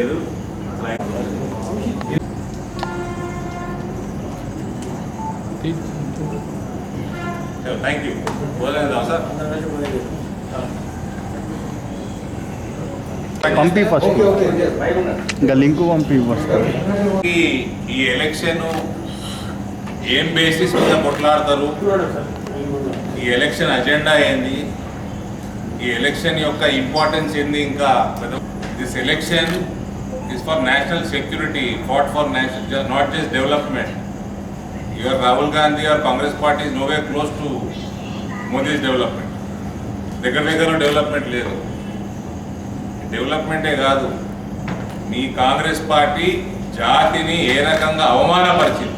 లేదు. Thank you. Sir పంపి first ఇంకా లింక్ పంపి ఫస్ట్. ఈ ఎలక్షన్ ఏం బేసిస్ మీద కొట్లాడతారు, ఈ ఎలక్షన్ అజెండా ఏంది, ఈ ఎలక్షన్ యొక్క ఇంపార్టెన్స్ ఏంది, ఇంకా this election is for national security, fight for national, not just development. Your Rahul Gandhi or Congress party is no way close to Modi's development. దగ్గర డెవలప్మెంట్ లేదు. డెవలప్మెంటే కాదు, మీ కాంగ్రెస్ పార్టీ జాతిని ఏ రకంగా అవమానపరిచింది,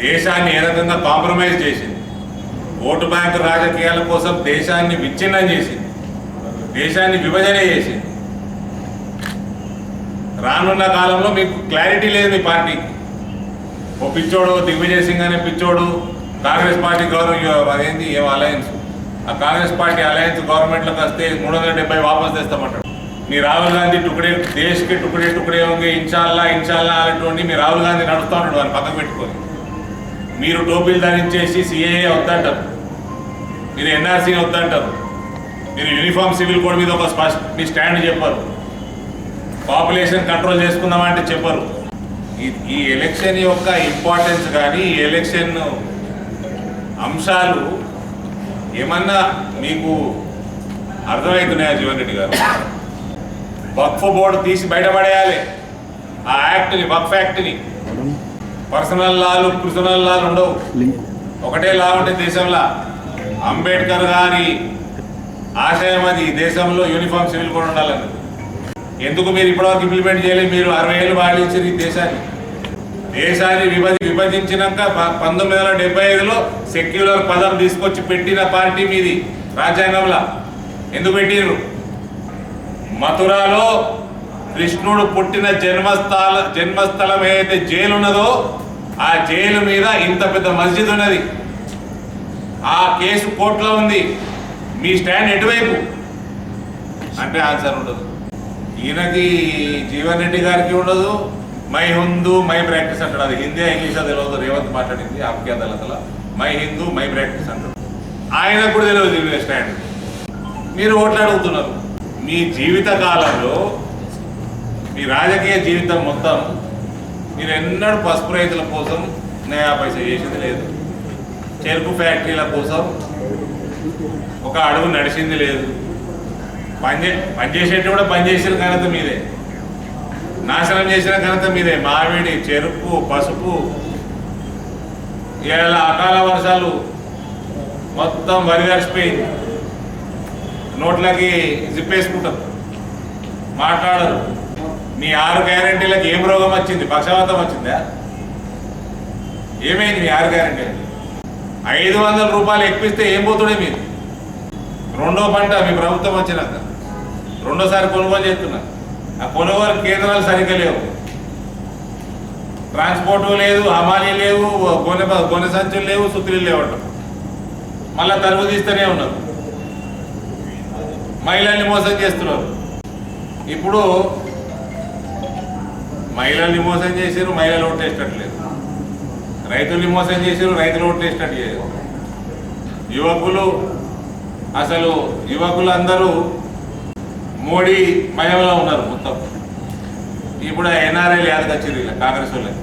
దేశాన్ని ఏ రకంగా కాంప్రమైజ్ చేసింది, ఓటు బ్యాంకు రాజకీయాల కోసం దేశాన్ని విచ్ఛిన్నం చేసింది, దేశాన్ని విభజన చేసింది. రానున్న కాలంలో మీకు క్లారిటీ లేదు మీ పార్టీకి. ఓ పిచ్చోడు దిగ్విజయ్ సింగ్ అనే పిచ్చోడు కాంగ్రెస్ పార్టీ అదేంటి ఏం అలయన్స్, ఆ కాంగ్రెస్ పార్టీ అలయన్స్ గవర్నమెంట్లోకి వస్తే 370 వాపస్ తెస్తామంటాడు. మీ రాహుల్ గాంధీ టుకడే దేశ్కి టుకడే ఉంగే ఇన్షాల్లా అనేటువంటి మీ రాహుల్ గాంధీ నడుస్తూ ఉంటాడు వాడిని పక్కకు పెట్టుకొని. మీరు టోపీలు ధరించేసి సిఏఏ వద్దంటారు, మీరు ఎన్ఆర్సీని వద్దంటారు, మీరు యూనిఫామ్ సివిల్ కోడ్ మీద ఒక మీ స్టాండ్ చెప్పరు, పాపులేషన్ కంట్రోల్ చేసుకుందామంటే చెప్పరు. ఈ ఎలక్షన్ యొక్క ఇంపార్టెన్స్ కానీ ఈ ఎలక్షన్ అంశాలు ఏమన్నా మీకు అర్థమవుతున్నాయా? జీవన్ రెడ్డి గారు, వక్ఫ్ బోర్డు తీసి బయటపడేయాలి ఆ యాక్ట్ని, వక్ఫ్ యాక్ట్ని. పర్సనల్ లాలు ఉండవు, ఒకటే లా ఉంటే దేశంలో. అంబేద్కర్ గారి ఆశయం అది, దేశంలో యూనిఫామ్ సివిల్ కోడ్ ఉండాలని. ఎందుకు మీరు ఇప్పటివరకు ఇంప్లిమెంట్ చేయలేదు? మీరు 60 ఏళ్ళు పాలించారు ఈ దేశాన్ని విభజించినాక 1975లో సెక్యులర్ పదం తీసుకొచ్చి పెట్టిన పార్టీ మీది రాజ్యాంగంలో. ఎందుకు పెట్టిరు? మథురాలో కృష్ణుడు పుట్టిన జన్మస్థలం ఏదైతే జైలు ఉన్నదో ఆ జైలు మీద ఇంత పెద్ద మస్జిద్ ఉన్నది, ఆ కేసు కోర్టులో ఉంది. మీ స్టాండ్ ఎటువైపు అంటే ఆన్సర్ ఉండదు. ఈయనకి జీవన్ రెడ్డి గారికి ఉండదు. మై హిందూ మై ప్రాక్టీస్ అంటాడు. అది హిందీ ఇంగ్లీష్ తెలియదు. రేవంత్ మాట్లాడింది ఆప్కే అదాలతల మై హిందూ మై ప్రాక్టీస్ అంటాడు. ఆయనకు కూడా తెలియదు స్టాండ్. మీరు ఓట్లు అడుగుతున్నారు. మీ జీవిత కాలంలో, మీ రాజకీయ జీవితం మొత్తం మీరు ఎన్నడూ పసుపు రైతుల కోసం నయా పైసా చేసింది లేదు, చెరుకు ఫ్యాక్టరీల కోసం ఒక అడుగు నడిచింది లేదు. పనిచేసేట్టు కూడా పనిచేసిన ఘనత మీదే, నాశనం చేసిన ఘనత మీదే. మామిడి, చెరుకు, పసుపు, ఇలా అకాల వర్షాలు మొత్తం వరిగడిచిపోయింది. నోట్లకి జిప్పేసుకుంటారు, మాట్లాడరు. మీ 6 గ్యారెంటీలకు ఏం రోగం వచ్చింది? పక్షవాతం వచ్చిందా? ఏమైంది మీ 6 గ్యారెంటీలు? 500 రూపాయలు ఎక్కిస్తే ఏం పోతుండే మీరు? రెండో పంట మీ ప్రభుత్వం వచ్చినాక రెండోసారి కొనుగోలు చేస్తున్నారు. ఆ కొనుగోలు కేంద్రాలు సరిగ్గా లేవు, ట్రాన్స్పోర్టు లేదు, హమాలీ లేవు, గొనె సంచులు లేవు, సుత్రీలు లేవట. మళ్ళీ తరుగు తీస్తూనే ఉన్నారు. మహిళల్ని మోసం చేస్తున్నారు. ఇప్పుడు మహిళల్ని మోసం చేసారు, మహిళలు ఓట్లు వేసేటట్లేదు. రైతుల్ని మోసం చేసారు, రైతులు ఓట్లు వేసేటట్లేదు. యువకులందరూ మోడీ మయంలో ఉన్నారు మొత్తం. ఇప్పుడు ఎన్ఆర్ఐలు యాదకొచ్చారు ఇలా కాంగ్రెస్ వాళ్ళకి.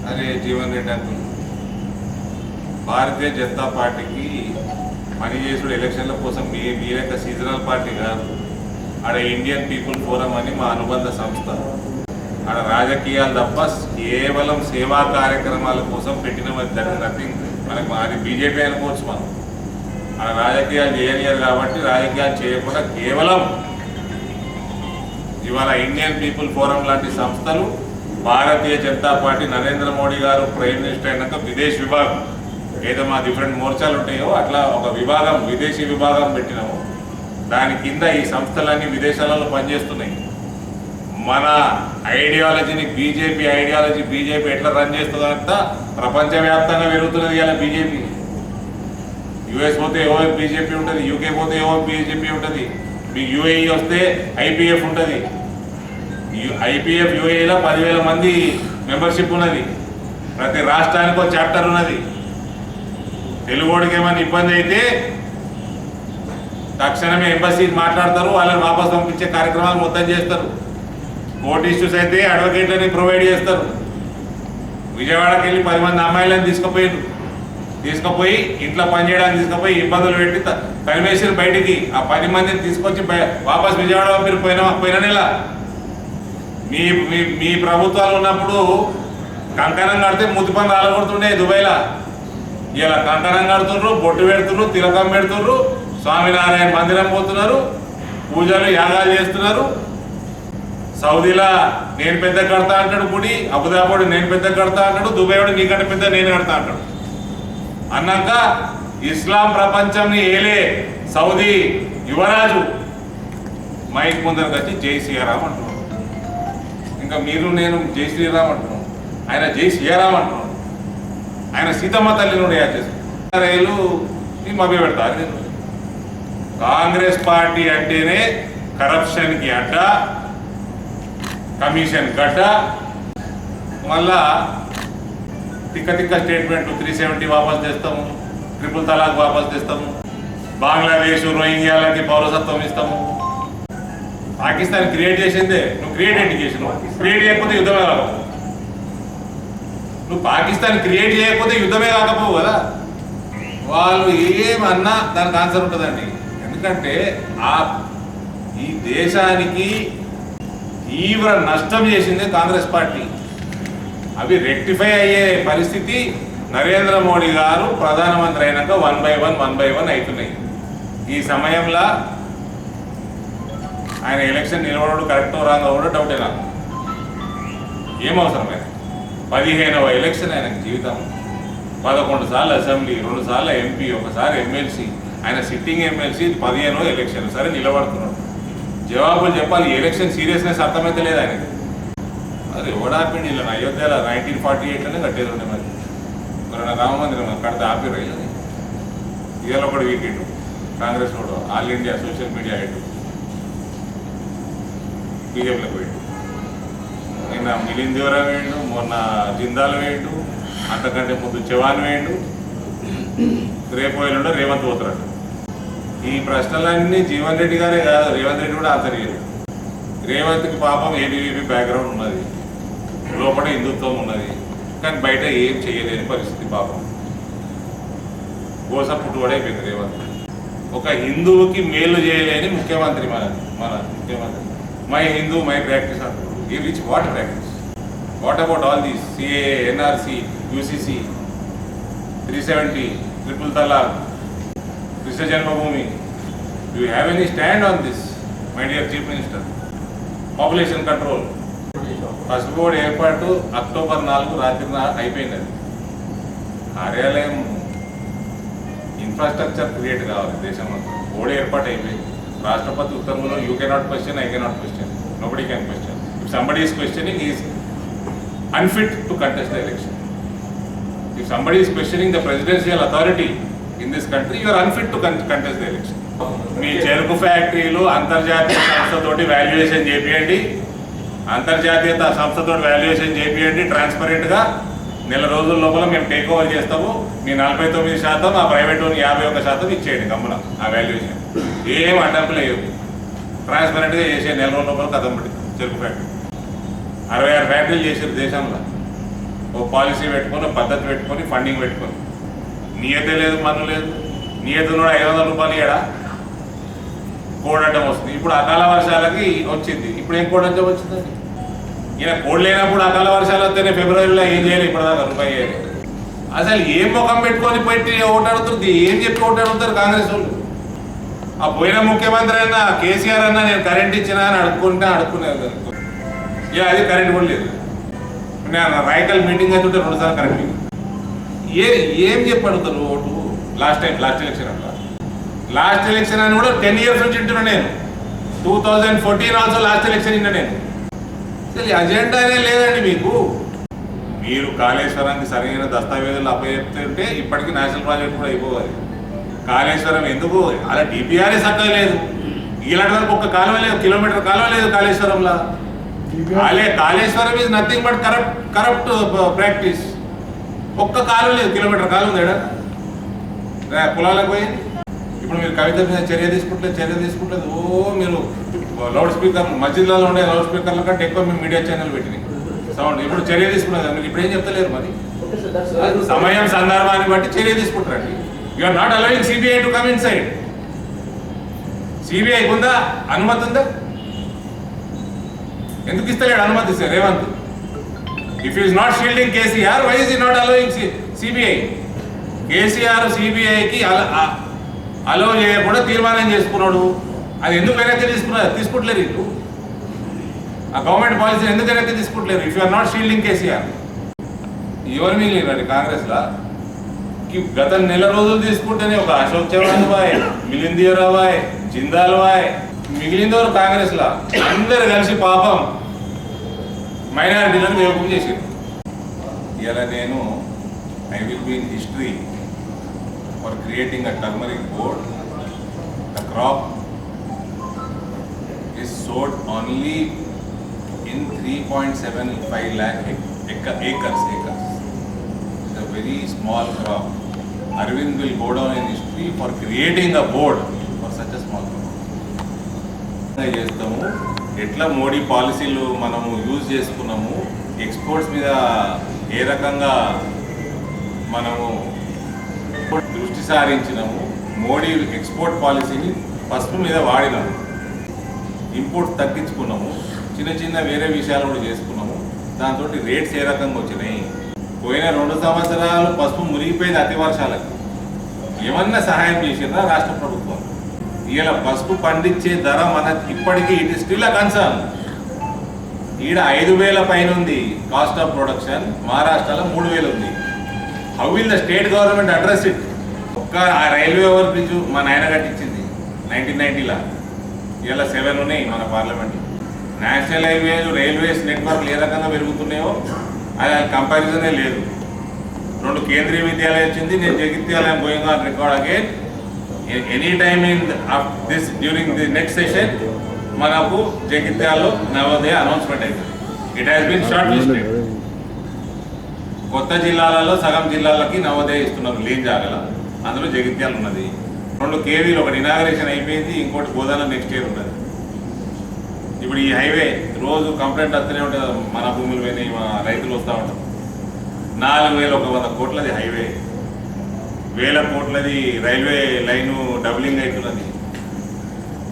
అదే జీవన్ రెడ్డి అంటున్నారు, భారతీయ జనతా పార్టీకి పనిచేసుడు ఎలక్షన్ల కోసం మీ యొక్క సీజనల్ పార్టీ కాదు. ఆడ ఇండియన్ పీపుల్ ఫోరం అని మా అనుబంధ సంస్థ. ఆడ రాజకీయాలు తప్ప కేవలం సేవా కార్యక్రమాల కోసం పెట్టిన నథింగ్. మనకు అది బీజేపీ అనుకోవచ్చు. మనం ఆడ రాజకీయాలు చేయలేరు కాబట్టి రాజకీయాలు చేయకుండా కేవలం ఇవాళ ఇండియన్ పీపుల్ ఫోరం లాంటి సంస్థలు, భారతీయ జనతా పార్టీ నరేంద్ర మోడీ గారు ప్రైమ్ మినిస్టర్ అయినాక విదేశీ విభాగం, ఏదో మా డిఫరెంట్ మోర్చాలు ఉంటాయో అట్లా ఒక విభాగం, విదేశీ విభాగం పెట్టినాము. దాని కింద ఈ సంస్థలన్నీ విదేశాలలో పనిచేస్తున్నాయి. మన ఐడియాలజీని బీజేపీ ఎట్లా రన్ చేస్తుందంతా ప్రపంచవ్యాప్తంగా పెరుగుతున్నది. ఇలా బీజేపీ యుఎస్ పోతే ఏవో బీజేపీ ఉంటుంది, యూకే పోతే ఏవో బీజేపీ ఉంటుంది, మీకు యూఏఈ వస్తే ఐపీఎఫ్ ఉంటుంది. ఐపీఎఫ్ యూఏలో 10,000 మంది మెంబర్షిప్ ఉన్నది. ప్రతి రాష్ట్రానికి ఒక చాప్టర్ ఉన్నది. తెలుగుడికి ఏమైనా ఇబ్బంది అయితే తక్షణమే ఎంబసీ మాట్లాడతారు, వాళ్ళని వాపసు పంపించే కార్యక్రమాలు మొత్తం చేస్తారు. కోర్టు ఇష్యూస్ అయితే అడ్వకేట్లని ప్రొవైడ్ చేస్తారు. విజయవాడకి వెళ్ళి 10 మంది అమ్మాయిలను తీసుకుపోయి ఇంట్లో పనిచేయడానికి తీసుకుపోయి ఇబ్బందులు పెట్టి తరిమేసారు బయటికి. ఆ 10 మందిని తీసుకొచ్చి వాపస్ విజయవాడ పంపిరు. పోయిన నెల మీ ప్రభుత్వాలు ఉన్నప్పుడు కంకణం కడితే ముద్దు పని రాలగొడుతుండే దుబాయ్లో. ఇలా కంకణం కడుతున్నారు, బొట్టు పెడుతున్నారు, తిలకం పెడుతున్నారు, స్వామినారాయణ మందిరం పోతున్నారు, పూజలు యాగాలు చేస్తున్నారు. సౌదీలో నేను పెద్ద కడతా అంటాడు గుడి, అబుదాబుడు నేను పెద్ద కడతా అంటాడు, దుబాయ్డు నీకంటే పెద్ద నేను కడతా అంటాడు. అన్నాక ఇస్లాం ప్రపంచంని ఏలే సౌదీ యువరాజు మైక్ ముందరకు వచ్చి జై శ్రీరామ్ అంటున్నాడు. ఇంకా మీరు నేను జై శ్రీరామ్ అంటున్నాం, ఆయన జై శ్రీరామ్ అంటున్నాడు. ఆయన సీతమ్మ తల్లిని కూడా యాడ్ చేస్తారు. రైలు మభ్య పెడతారు. నేను కాంగ్రెస్ పార్టీ అంటేనే కరప్షన్కి అడ్డ, కమిషన్ గడ్డ. మళ్ళా తిక్క స్టేట్మెంట్ 370 వాపస్ తెస్తాము, ట్రిపుల్ తలాక్ వాపస్ తెస్తాము, బంగ్లాదేశ్ రోహింగ్యాలకి పౌరసత్వం ఇస్తాము. పాకిస్తాన్ క్రియేట్ చేసిందే, నువ్వు క్రియేట్ ఏంటి చేసినావు? క్రియేట్ చేయకపోతే యుద్ధమే కాకపోవు. నువ్వు పాకిస్తాన్ క్రియేట్ చేయకపోతే యుద్ధమే కాకపోవు కదా. వాళ్ళు ఏమన్నా దానికి ఆన్సర్ ఉంటుందండి. ఎందుకంటే ఈ దేశానికి తీవ్ర నష్టం చేసింది కాంగ్రెస్ పార్టీ. అవి రెక్టిఫై అయ్యే పరిస్థితి నరేంద్ర మోడీ గారు ప్రధానమంత్రి అయినాక 1 by 1 అవుతున్నాయి. ఈ సమయంలో ఆయన ఎలక్షన్ నిలబడడు కరెక్టో రాంగో కూడా డౌటే నాకు. ఏం అవసరమైన 15వ ఎలక్షన్ ఆయనకు జీవితం. 11 సార్లు అసెంబ్లీ, 2 సార్లు ఎంపీ, 1 సారి ఎమ్మెల్సీ. ఆయన సిట్టింగ్ ఎమ్మెల్సీ 15వ ఎలక్షన్ సరే నిలబడుతున్నాడు. జవాబులు చెప్పాలి. ఎలక్షన్ సీరియస్నెస్ అర్థమైతే లేదు ఆయనకి. అది ఓడాపిండి ఇలా అయోధ్యలో 1948లోనే కట్టేది ఉండే. మరి రామ మందిరం కడితే ఆపిరు ఇల్లని. ఇవాళ కూడా వీకెండ్ కాంగ్రెస్ వాడు all India social media head బీజేపీలో పోయిండు. నిన్న మిలింద్ దేవరా వేయండు, మొన్న జిందాల్ వేయండు, అంతకంటే ముందు చవాన్ వేయండు, రేపు వేయండు రేవంత్ పోతున్నాడు. ఈ ప్రశ్నలన్నీ జీవన్ రెడ్డి గారే కాదు, రేవంత్ రెడ్డి కూడా ఆన్సర్ చేయలేదు. రేవంత్కి పాపం ఏబీవీపీ బ్యాక్గ్రౌండ్ ఉన్నది, లోపల హిందుత్వం ఉన్నది, కానీ బయట ఏం చేయలేని పరిస్థితి. పాపం గోస పుట్టుబడైపోయింది రేవంత్. ఒక హిందువుకి మేలు చేయలేని ముఖ్యమంత్రి మన ముఖ్యమంత్రి. మై హిందూ మై ప్రాక్టీస్ అంటారు. ఈ which what practice? What about all these CA, NRC, UCC, 370, triple talaq, Krishna Janmabhoomi? You have any stand on this my dear chief minister? Population control పసుపు బోర్డు ఏర్పాటు అక్టోబర్ 4 రాత్రి అయిపోయింది. అది కార్యాలయం ఇన్ఫ్రాస్ట్రక్చర్ క్రియేట్ కావాలి దేశంలో. బోర్డు ఏర్పాటు అయిపోయింది. రాష్ట్రపతి ఉత్తర్వులో you cannot question, I cannot question, nobody can question. If somebody is questioning is unfit to contest the election. If somebody is questioning the presidential authority in this country, you are unfit to contest the election. మీ చెరుకు ఫ్యాక్టరీలు అంతర్జాతీయ సంస్థతోటి valuation చేపియండి, అంతర్జాతీయ సంస్థతో valuation చేపియండి ట్రాన్స్పరెంట్గా. నెల రోజుల లోపల మేము టేక్ ఓవర్ చేస్తాము. మీ 49%, ఆ ప్రైవేట్ 51% ఇచ్చేయండి గమ్మున ఆ వాల్యుయేషన్. ఏం అడ్డంపు లేవు, ట్రాన్స్పరెంట్గా చేసే నెల రోజుల లోపల కథం పడి. చెరుకు ఫ్యాక్టరీ 66 ఫ్యాక్టరీలు చేసారు దేశంలో. ఓ పాలసీ పెట్టుకొని, పద్ధతి పెట్టుకొని, ఫండింగ్ పెట్టుకొని. నియతే లేదు, మన్ను లేదు. నియతను 500 రూపాయలు ఇవ్వడా కోడడ్డం వస్తుంది. ఇప్పుడు అకాల వర్షాలకి వచ్చింది. ఇప్పుడు ఏం కోడడ్డం వచ్చిందండి? ఈయన కోడ్ లేనప్పుడు అకాల వర్షాలు వస్తేనే ఫిబ్రవరిలో ఏం చేయాలి? ఇప్పటిదాకా రూపాయి చేయాలి. అసలు ఏం ముఖం పెట్టుకొని పెట్టి ఓటాడుతుంది? ఏం చెప్పి ఓటాడుతారు కాంగ్రెస్ వాళ్ళు? ఆ పోయిన ముఖ్యమంత్రి అన్న కేసీఆర్ అన్న నేను కరెంట్ ఇచ్చినా అని అడుక్కునేది. ఇక అది కరెంట్ కూడా లేదు. నేను రాయకల్ మీటింగ్ అయితే 2 సార్లు కరెంట్ ఏం చెప్పి అడుగుతారు ఓటు? లాస్ట్ ఎలక్షన్ అట్లా లాస్ట్ ఎలక్షన్ అని కూడా 10 years నుంచి వింటున్నా నేను. 2014 ఆల్సో లాస్ట్ ఎలక్షన్ విన్నా నేను. అసలు అజెండానే లేదండి మీకు. మీరు కాళేశ్వరానికి సరైన దస్తావేజులు అప్పచెప్తుంటే ఇప్పటికీ నేషనల్ ప్రాజెక్ట్ కూడా అయిపోవాలి. కాళేశ్వరం ఎందుకు అలా డిపిఆర్ఏ చక్కగా లేదు. ఇలాంటి వరకు ఒక్క కాలువ లేదు, కిలోమీటర్ కాలువ లేదు కాళేశ్వరంలో. Kaleshwaram is nothing but corrupt practice. ఒక్క కాలు లేదు, కిలోమీటర్ కాలు ఉంది ఏడా పొలాలకు పోయింది. ఇప్పుడు మీరు కవిత మీద చర్య తీసుకుంటలేదు. మీరు లౌడ్ స్పీకర్ మస్జిద్లలో ఉండే లౌడ్ స్పీకర్ల కంటే ఎక్కువ మేము మీడియా ఛానల్ పెట్టినాయి సౌండ్. ఇప్పుడు చర్య తీసుకున్నది మీరు ఇప్పుడు ఏం చెప్తలేరు. మరి సమయం సందర్భాన్ని బట్టి చర్య తీసుకుంటారండి. You are not allowing CBI to come inside. సిబిఐకి ఉందా అనుమతి? ఉందా? ఎందుకు ఇస్తలేడు అనుమతి sir Revanth? If is not shielding KCR, why is he not allowing CBI? KCR సిబిఐకి అలౌ చేయకుండా తీర్మానం చేసుకున్నాడు. అది ఎందుకు వెనక్కి తీసుకుంటలేరు ఇటు? ఆ గవర్నమెంట్ పాలసీని ఎందుకు వెనక్కి తీసుకుంటలేరు? If you are not shielding KCR. ఎవరు మిగిలినారు కాంగ్రెస్లో? గత నెల రోజులు తీసుకుంటేనే ఒక అశోక్ చవాన్ బాయ్, మిలింద్ రాబాయ్, జిందాల్ బాయ్, మిగిలిందవారు కాంగ్రెస్లో అందరు కలిసి పాపం మైనారిటీలను వేపుకు చేశారు. ఇలా నేను I will be in history for creating a turmeric board. The crop is sold only in 3.75 lakh acres. It's a very small crop. Arvind will go down in history for creating a board for such a small crop. చేస్తాము ఎట్లా మోడీ పాలసీలు మనము use చేసుకున్నాము, exports మీద ఏ రకంగా మనము దృష్టి సారించినాము, Modi export పాలసీని పసుపు మీద వాడినాము, ఇంపోర్ట్స్ తగ్గించుకున్నాము, చిన్న వేరే విషయాలు కూడా చేసుకున్నాము. దాంతో రేట్స్ ఏ రకంగా వచ్చినాయి. పోయిన 2 సంవత్సరాలు పసుపు మునిగిపోయింది అతి వర్షాలకు. ఏమన్నా సహాయం చేసిందా రాష్ట్ర ప్రభుత్వం? ఇలా పసుపు పండించే ధర మనకి ఇప్పటికీ it is still a concern. ఈడ 5,000 పైన ఉంది కాస్ట్ ఆఫ్ ప్రొడక్షన్, మహారాష్ట్రలో 3,000 ఉంది. How will the state government address it? ఒక్క ఆ రైల్వే ఓవర్ బ్రిడ్జ్ మా నాయన కట్టించింది 1990లో. ఇలా 7 ఉన్నాయి మన పార్లమెంట్లో. నేషనల్ హైవేలు, రైల్వేస్ నెట్వర్క్లు ఏ రకంగా పెరుగుతున్నాయో అది కంపారిజనే లేదు. 2 కేంద్రీయ విద్యాలయం వచ్చింది. నేను జగిత్యాలయం going on record again any time in this during the next session మనకు జగిత్యాలలో నవోదయ అనౌన్స్మెంట్ అయింది. It has been shortlisted. కొత్త జిల్లాలలో సగం జిల్లాలకి నవోదయ ఇస్తున్నారు లేని జాగల. అందులో జగిత్యాలు ఉన్నది. 2 కేవీలు, ఒకటి ఇనాగరేషన్ అయిపోయింది, ఇంకోటి గోదావరి నెక్స్ట్ ఇయర్ ఉన్నది. ఇప్పుడు ఈ హైవే రోజు కంప్లైంట్ వస్తూనే ఉంటుంది. మన భూములు పోయినాయి, మా రైతులు వస్తూ ఉంటారు. 4,100 కోట్లది హైవే, 1,000 కోట్లది రైల్వే లైను డబులింగ్ అవుతున్నది.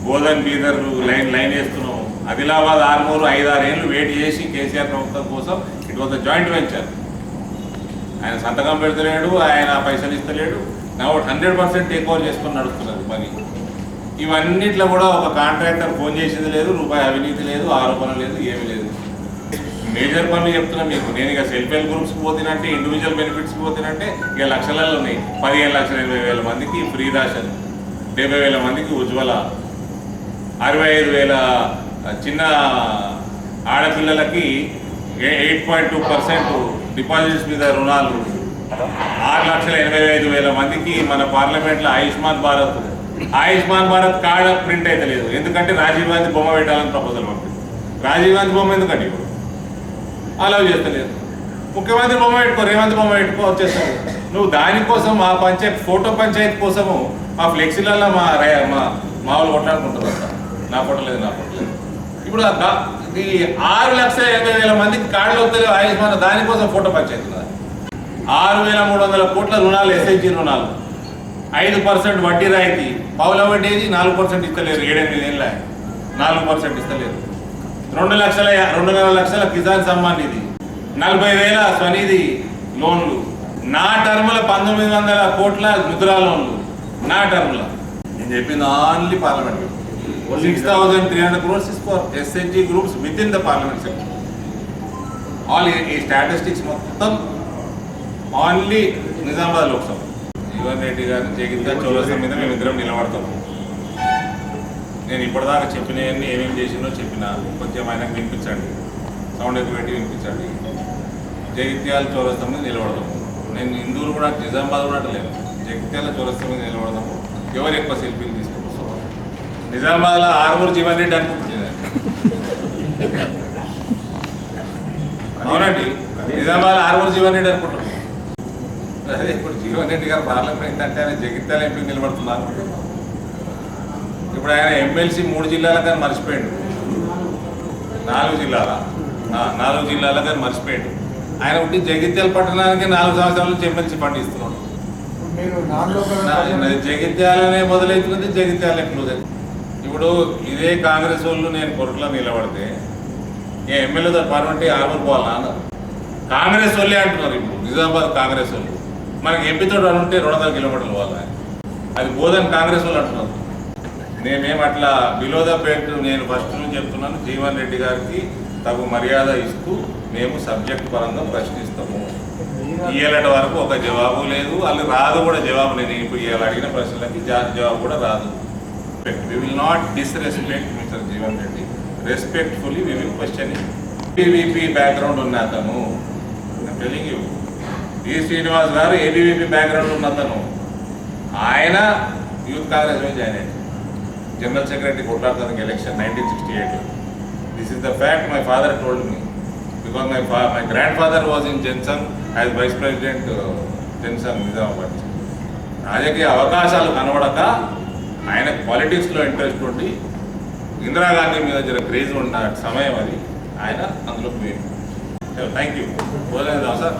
గోదాన్ బీదర్ లైన్ వేస్తున్నాం. ఆదిలాబాద్ ఆర్మూరు 5-6 ఏళ్ళు వెయిట్ చేసి కేసీఆర్ ప్రభుత్వం కోసం it was the joint venture. ఆయన సంతకం పెడతలేడు, ఆయన పైసలు ఇస్తలేడు. నా 100% టేక్ ఓవర్ చేసుకొని నడుస్తున్నది పని. ఇవన్నిట్లో కూడా ఒక కాంట్రాక్టర్ ఫోన్ చేసేది లేదు, రూపాయి అవినీతి లేదు, ఆరోపణ లేదు, ఏమీ లేదు. మేజర్ పనులు చెప్తున్నా మీకు. నేను ఇక సెల్ఫ్ హెల్ప్ గ్రూప్స్కి పోతున్నట్టే, ఇండివిజువల్ బెనిఫిట్స్కి పోతున్నట్టే ఇక లక్షలలో ఉన్నాయి. 15,80,000 మందికి ఫ్రీ రేషన్, 70,000 మందికి ఉజ్వల, 65,000 చిన్న ఆడపిల్లలకి 8.2% డిపాజిట్స్ మీద రుణాలు, 6,85,000 మందికి మన పార్లమెంట్లో ఆయుష్మాన్ భారత్ కార్డు ప్రింట్ అయితే లేదు. ఎందుకంటే రాజీవ్ గాంధీ బొమ్మ పెట్టాలని ప్రపోజల్ పంపింది. రాజీవ్ గాంధీ బొమ్మ ఎందుకంటే ఇప్పుడు అలౌ చేస్తలేదు. ముఖ్యమంత్రి బొమ్మ పెట్టుకో, రేవంత్ బొమ్మ పెట్టుకో, వచ్చేస్తుంది. నువ్వు దానికోసం ఆ ఫోటో పంచాయతీ కోసము ఆ ఫ్లెక్సీలలో మా వాళ్ళు కొట్లాడుకుంటారు. నా ఫోటో లేదు. ఇప్పుడు ఈ 6,80,000 మందికి కార్డులు వస్తలేవు ఆయుష్మాన్. దానికోసం ఫోటో పంచాయతీ ఉన్నది. 6,300 కోట్ల రుణాలు, ఎస్ఐజీ రుణాలు, 5% వడ్డీ రాయితీ, పావుల వడ్డీది 4% ఇస్తలేరు. 7-8 ఏళ్ళ 4% ఇస్తలేరు. 2,00,000 లక్షల కిసాన్ సమ్మాన్ నిధి, 40,000 స్వనిధి లోన్లు, నా టర్ముల 1,900 కోట్ల ముద్రా లోన్లు. నా టర్ముల నేను చెప్పింది only parliament. 6,300 crores is for SHG groups within the parliament sector. All ఈ స్టాటిస్టిక్స్ మొత్తం ఓన్లీ నిజామాబాద్ లోక్సభ. జీవన్ రెడ్డి గారు జగిత్యాల చౌరస్తా మీద మేమిద్దరం నిలబడతాం. నేను ఇప్పటిదాకా చెప్పినవన్నీ ఏమేమి చేసినో చెప్పిన, కొంచెం ఆయనకు వినిపించండి, సౌండ్ ఎక్కువ పెట్టి వినిపించండి. జగిత్యాల చౌరస్తా మీద నిలబడతాము. నేను ఇందూరు కూడా నిజామాబాద్ కూడా లేదు, జగిత్యాల చౌరస్తా మీద నిలబడతాము. ఎవరు ఎక్కువ సెల్ఫీలు తీసుకుంటారు? నిజామాబాద్లో ఆర్మూరు జీవన్ రెడ్డి అనుకుంటుంది. అవునండి, నిజామాబాద్ ఆర్మూర్ జీవన్ రెడ్డి అనుకుంటున్నాను. అదే ఇప్పుడు జీవన్ రెడ్డి గారు పార్లమెంట్ అంటే ఆయన జగిత్యాల ఎంపీ నిలబడుతున్నారు. ఇప్పుడు ఆయన ఎమ్మెల్సీ 3 జిల్లాలకు కానీ మర్చిపోయాడు, 4 జిల్లాలకు కానీ మర్చిపోయాడు. ఆయన ఉంటే జగిత్యాల పట్టణానికి 4 సంవత్సరాల నుంచి ఎమ్మెల్సీ ఫండ్ ఇస్తున్నాడు. జగిత్యాలనే మొదలవుతున్నది, జగిత్యాల క్లోజ్ అవుతుంది. ఇప్పుడు ఇదే కాంగ్రెస్ వాళ్ళు నేను కొరట్లో నిలబడితే ఏ ఎమ్మెల్యేతో పర్మంటే ఆర్మూర్ పోవాలా అన్నారు. కాంగ్రెస్ వాళ్ళే అంటున్నారు. ఇప్పుడు నిజామాబాద్ కాంగ్రెస్ వాళ్ళు మనకి ఎంపీతో ఉంటే 200 కిలోమీటర్లు పోవాలి, అది పోదని కాంగ్రెస్ వాళ్ళు అంటున్నారు. నేనేం అట్లా బిలో ద బెల్ట్, నేను ఫస్ట్ నుంచి చెప్తున్నాను, జీవన్ రెడ్డి గారికి తగు మర్యాద ఇస్తూ మేము సబ్జెక్ట్ పరంగా ప్రశ్నిస్తాము. ఇయ్యేలటి వరకు ఒక జవాబు లేదు, వాళ్ళు రాదు కూడా జవాబు. నేను ఇప్పుడు ఇవాళ అడిగిన ప్రశ్నలకి జవాబు కూడా రాదు. We will not disrespect mister Jeevan Reddy, respectfully we will question. ABVP background ఉన్న అతను, టెలింగ్ యూ, డి శ్రీనివాస్ గారు ఏబీవీపీ బ్యాక్గ్రౌండ్ ఉన్న అతను. ఆయన యూత్ కాంగ్రెస్ మీద జాయిన్ అయ్యాడు, జనరల్ సెక్రటరీ కొట్లాడతానికి election 1968. This is the fact my father told me, because my grandfather was in Jensang as vice president, Jensang Nizamabad. రాజకీయ అవకాశాలు కనబడక ఆయన పాలిటిక్స్లో ఇంట్రెస్ట్ ఉండి ఇందిరాగాంధీ మీద జర క్రేజ్ ఉన్న సమయం అది, ఆయన అందులో పోయింది. Thank you. సార్